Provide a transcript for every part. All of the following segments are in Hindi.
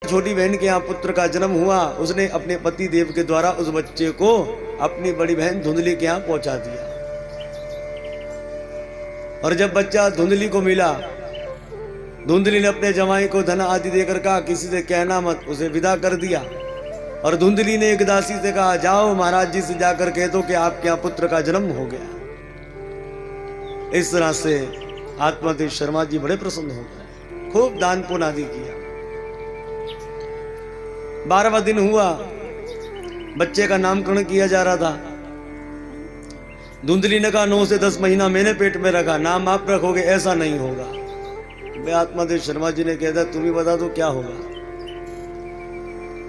छोटी बहन के यहाँ पुत्र का जन्म हुआ, उसने अपने पति देव के द्वारा उस बच्चे को अपनी बड़ी बहन धुंधली के यहाँ पहुंचा दिया। और जब बच्चा धुंधली को मिला, धुंधली ने अपने जमाई को धन आदि देकर कहा किसी से कहना मत, उसे विदा कर दिया। और धुंधली ने एक दासी से कहा जाओ महाराज जी से जाकर कह दो कि आपके यहाँ पुत्र का जन्म हो गया। इस तरह से आत्मादेव शर्मा जी बड़े प्रसन्न हो गए, खूब दान पुण्य आदि किया। 12वां दिन हुआ, बच्चे का नामकरण किया जा रहा था। धुंधली ने कहा 9 से 10 महीना मैंने पेट में रखा, नाम आप रखोगे, ऐसा नहीं होगा। वे आत्मादेव शर्मा जी ने कह दिया तुम ही बता दो क्या होगा।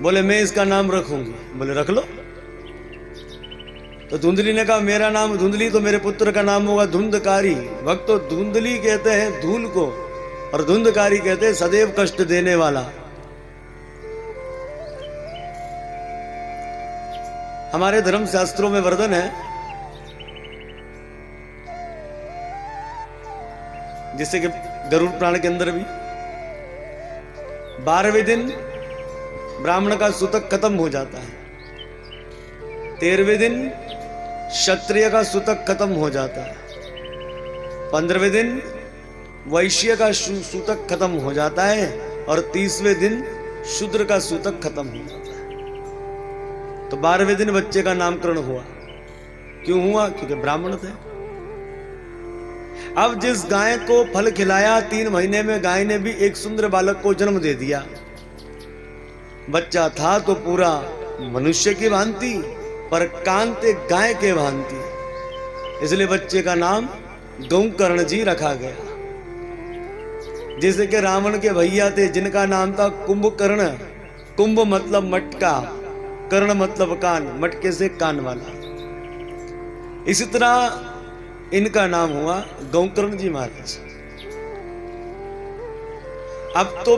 बोले मैं इसका नाम रखूंगी। बोले रख लो। तो धुंधली ने कहा मेरा नाम धुंधली, तो मेरे पुत्र का नाम होगा धुंधकारी। भक्त तो धुंधली कहते हैं धूल को, और धुंधकारी कहते हैं सदैव कष्ट देने वाला। हमारे धर्म शास्त्रों में वर्णन है, जिससे कि गरुड़ पुराण के अंदर भी 12वें दिन ब्राह्मण का सूतक खत्म हो जाता है, 13वें दिन क्षत्रिय का सूतक खत्म हो जाता है, 15वें दिन वैश्य का सूतक खत्म हो जाता है, और 30वें दिन शूद्र का सूतक खत्म हो जाता है। तो 12वें दिन बच्चे का नामकरण हुआ। क्यों हुआ? क्योंकि ब्राह्मण थे। अब जिस गाय को फल खिलाया 3 महीने में गाय ने भी एक सुंदर बालक को जन्म दे दिया। बच्चा था तो पूरा मनुष्य की भांति, पर कान थे गाय के भांति, इसलिए बच्चे का नाम गौकर्ण जी रखा गया। जैसे कि रावण के भैया थे जिनका नाम था कुंभकर्ण, कुंभ मतलब मटका, कर्ण मतलब कान, मटके से कान वाला। इसी तरह इनका नाम हुआ गौकर्ण जी महाराज। अब तो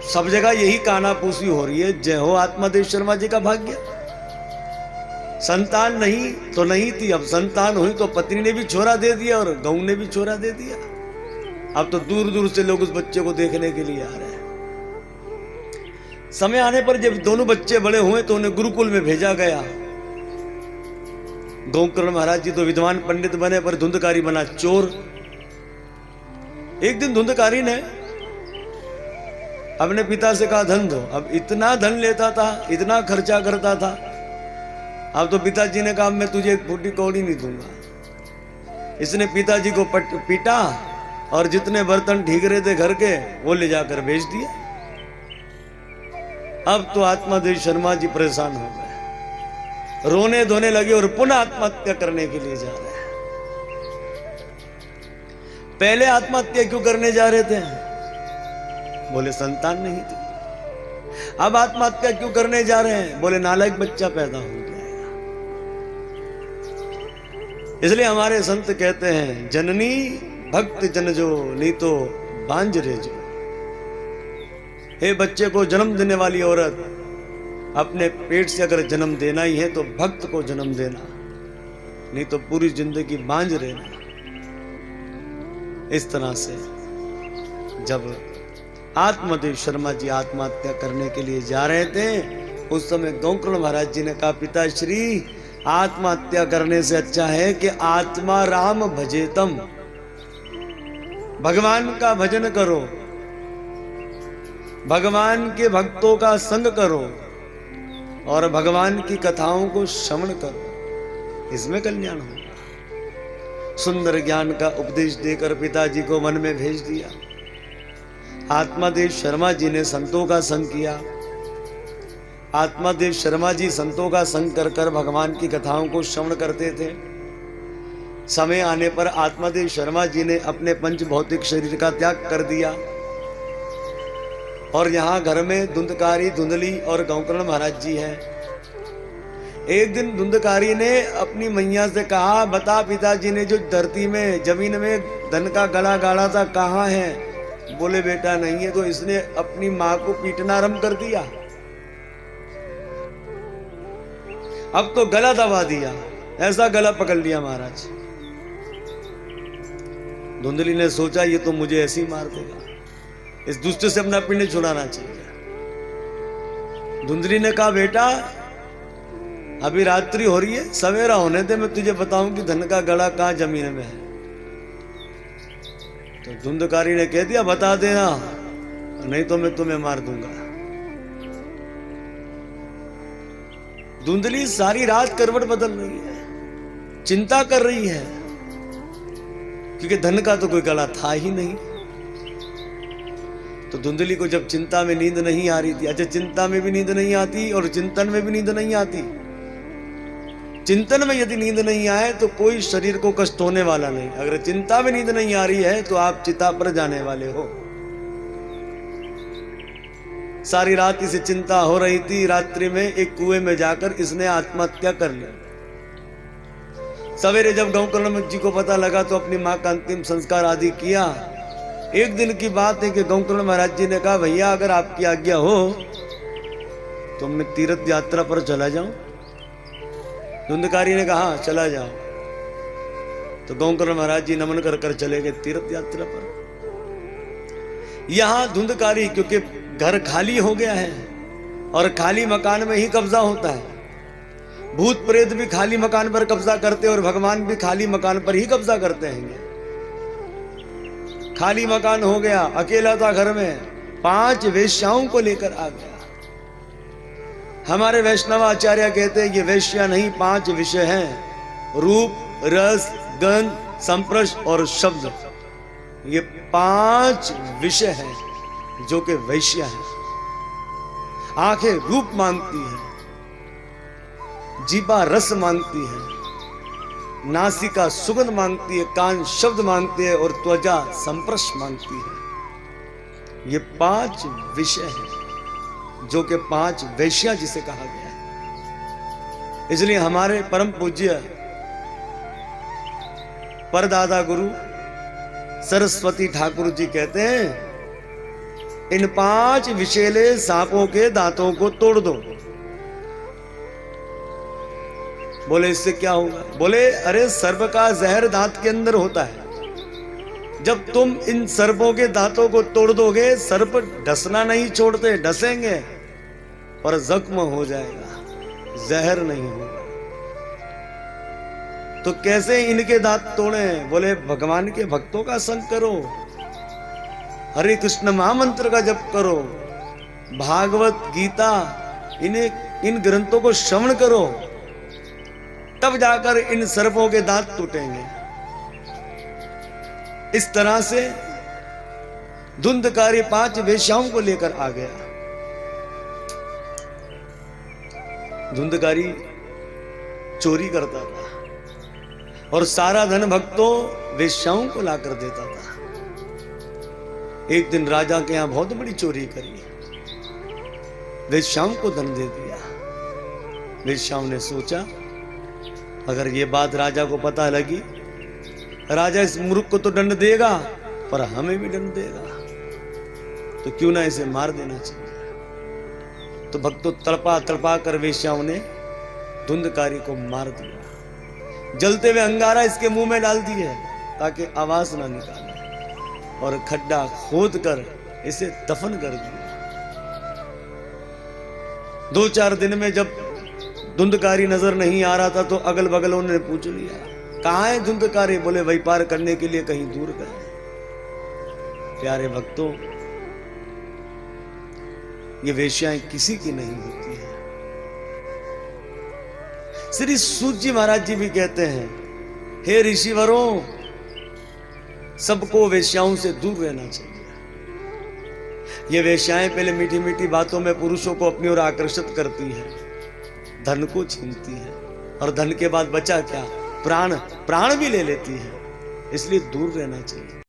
सब जगह यही कानाफूसी हो रही है। जय हो आत्मादेव शर्मा जी का भाग्य। संतान नहीं तो नहीं थी, अब संतान हुई तो पत्नी ने भी छोरा दे दिया और गौ ने भी छोरा दे दिया। अब तो दूर दूर से लोग उस बच्चे को देखने के लिए आ रहे हैं। समय आने पर जब दोनों बच्चे बड़े हुए तो उन्हें गुरुकुल में भेजा गया। गौकर्ण महाराज जी तो विद्वान पंडित बने, पर धुंधकारी बना चोर। एक दिन धुंधकारी ने अपने पिता से कहा धन दो। अब इतना धन लेता था, इतना खर्चा करता था। अब तो पिताजी ने कहा मैं तुझे एक फूटी कौड़ी नहीं दूंगा। इसने पिताजी को पीटा और जितने बर्तन ठीक रहे थे घर के वो ले जाकर बेच दिए। अब तो आत्मादेव शर्मा जी परेशान हो गए, रोने धोने लगे और पुनः आत्महत्या करने के लिए जा रहे हैं। पहले आत्महत्या क्यों करने जा रहे थे? बोले संतान नहीं थी। अब आत्महत्या क्यों करने जा रहे हैं? बोले नालायक बच्चा पैदा हो जाएगा। इसलिए हमारे संत कहते हैं जननी भक्त जन जो नहीं तो बांझरे जो। हे बच्चे को जन्म देने वाली औरत, अपने पेट से अगर जन्म देना ही है तो भक्त को जन्म देना, नहीं तो पूरी जिंदगी बांझ रहना। इस तरह से जब आत्मादेव शर्मा जी आत्महत्या करने के लिए जा रहे थे, उस समय गौकर्ण महाराज जी ने कहा पिताश्री आत्महत्या करने से अच्छा है कि आत्मा राम भजेतम, भगवान का भजन करो, भगवान के भक्तों का संग करो और भगवान की कथाओं को श्रवण करो, इसमें कल्याण होगा। सुंदर ज्ञान का उपदेश देकर पिताजी को मन में भेज दिया। आत्मादेव शर्मा जी ने संतों का संग किया। आत्मादेव शर्मा जी संतों का संग कर कर भगवान की कथाओं को श्रवण करते थे। समय आने पर आत्मादेव शर्मा जी ने अपने पंच भौतिक शरीर का त्याग कर दिया और यहाँ घर में धुंधकारी, धुंधली और गौकर्ण महाराज जी हैं। एक दिन धुंधकारी ने अपनी मैया से कहा बता पिताजी ने जो धरती में जमीन में धन का गला गाड़ा था कहाँ है? बोले बेटा नहीं है। तो इसने अपनी माँ को पीटना आरंभ कर दिया। अब तो गला दबा दिया, ऐसा गला पकड़ लिया महाराज। धुंधली ने सोचा ये तो मुझे ऐसे ही मार देगा, इस दुष्ट से अपना पिंड छुड़ाना चाहिए। धुंधली ने कहा बेटा अभी रात्रि हो रही है, सवेरा होने दे, मैं तुझे बताऊं कि धन का गड़ा कहां जमीन में है। तो धुंधकारी ने कह दिया बता देना, नहीं तो मैं तुम्हें मार दूंगा। धुंधली सारी रात करवट बदल रही है, चिंता कर रही है, क्योंकि धन का तो कोई गला था ही नहीं। तो धुंधली को जब चिंता में नींद नहीं आ रही थी, अच्छा चिंता में भी नींद नहीं आती और चिंतन में भी नींद नहीं आती। चिंतन में यदि नींद नहीं आए तो कोई शरीर को कष्ट होने वाला नहीं, अगर चिंता में नींद नहीं आ रही है तो आप चिता पर जाने वाले हो। सारी रात इसे चिंता हो रही थी। रात्रि में एक कुएं में जाकर इसने आत्महत्या कर ली। सवेरे जब गौकर्ण जी को पता लगा तो अपनी मां का अंतिम संस्कार आदि किया। एक दिन की बात है कि गौकर्ण महाराज जी ने कहा भैया अगर आपकी आज्ञा हो तो मैं तीर्थ यात्रा पर चला जाऊं। धुंधकारी ने कहा चला जाओ। तो गौकर्ण महाराज जी नमन कर कर चले गए तीर्थ यात्रा पर। यहां धुंधकारी क्योंकि घर खाली हो गया है और खाली मकान में ही कब्जा होता है, भूत प्रेत भी खाली मकान पर कब्जा करते और भगवान भी खाली मकान पर ही कब्जा करते हैं। खाली मकान हो गया, अकेला था घर में, 5 वेश्याओं को लेकर आ गया। हमारे वैष्णव आचार्य कहते हैं ये वेश्या नहीं 5 विषय हैं, रूप रस गंध संप्रश और शब्द, ये 5 विषय हैं जो कि वैश्या है। आंखें रूप मांगती है, जीभा रस मांगती है, नासिका सुगंध मांगती है, कान शब्द मांगते हैं और त्वचा संप्रश मांगती है। ये 5 विषय हैं जो कि 5 वैश्या जिसे कहा गया है। इसलिए हमारे परम पूज्य परदादा गुरु सरस्वती ठाकुर जी कहते हैं इन 5 विषैले सांपों के दांतों को तोड़ दो। बोले इससे क्या होगा? बोले अरे सर्प का जहर दांत के अंदर होता है, जब तुम इन सर्पों के दांतों को तोड़ दोगे, सर्प डसना नहीं छोड़ते, डसेंगे पर जख्म हो जाएगा, जहर नहीं होगा। तो कैसे इनके दांत तोड़े? बोले भगवान के भक्तों का संग करो, हरे कृष्ण महामंत्र का जप करो, भागवत गीता इन ग्रंथों को श्रवण करो, तब जाकर इन सर्पों के दांत टूटेंगे। इस तरह से धुंधकारी 5 वेश्याओं को लेकर आ गया। धुंधकारी चोरी करता था और सारा धन भक्तों वेश्याओं को लाकर देता था। एक दिन राजा के यहां बहुत बड़ी चोरी करी, वेश्याओं को धन दे दिया। वेश्याओं ने सोचा अगर ये बात राजा को पता लगी, राजा इस मूर्ख को तो दंड देगा पर हमें भी दंड देगा, तो क्यों ना इसे मार देना चाहिए। तो भक्तों तड़पा तड़पा कर वेश्याओं ने धुंधकारी को मार दिया। जलते हुए अंगारा इसके मुंह में डाल दिए ताकि आवाज ना निकाले और खड्डा खोद कर इसे दफन कर दिया। 2-4 दिन में जब धुंधकारी नजर नहीं आ रहा था तो अगल बगल उन्होंने पूछ लिया कहां है धुंधकारी? बोले व्यापार करने के लिए कहीं दूर गए। प्यारे भक्तों ये वेश्याएं किसी की नहीं होती है। श्री सूत जी महाराज जी भी कहते हैं हे ऋषिवरों, सबको वेश्याओं से दूर रहना चाहिए। ये वेश्याएं पहले मीठी मीठी बातों में पुरुषों को अपनी ओर आकर्षित करती है, धन को छीनती है और धन के बाद बचा क्या? प्राण भी ले लेती है। इसलिए दूर रहना चाहिए।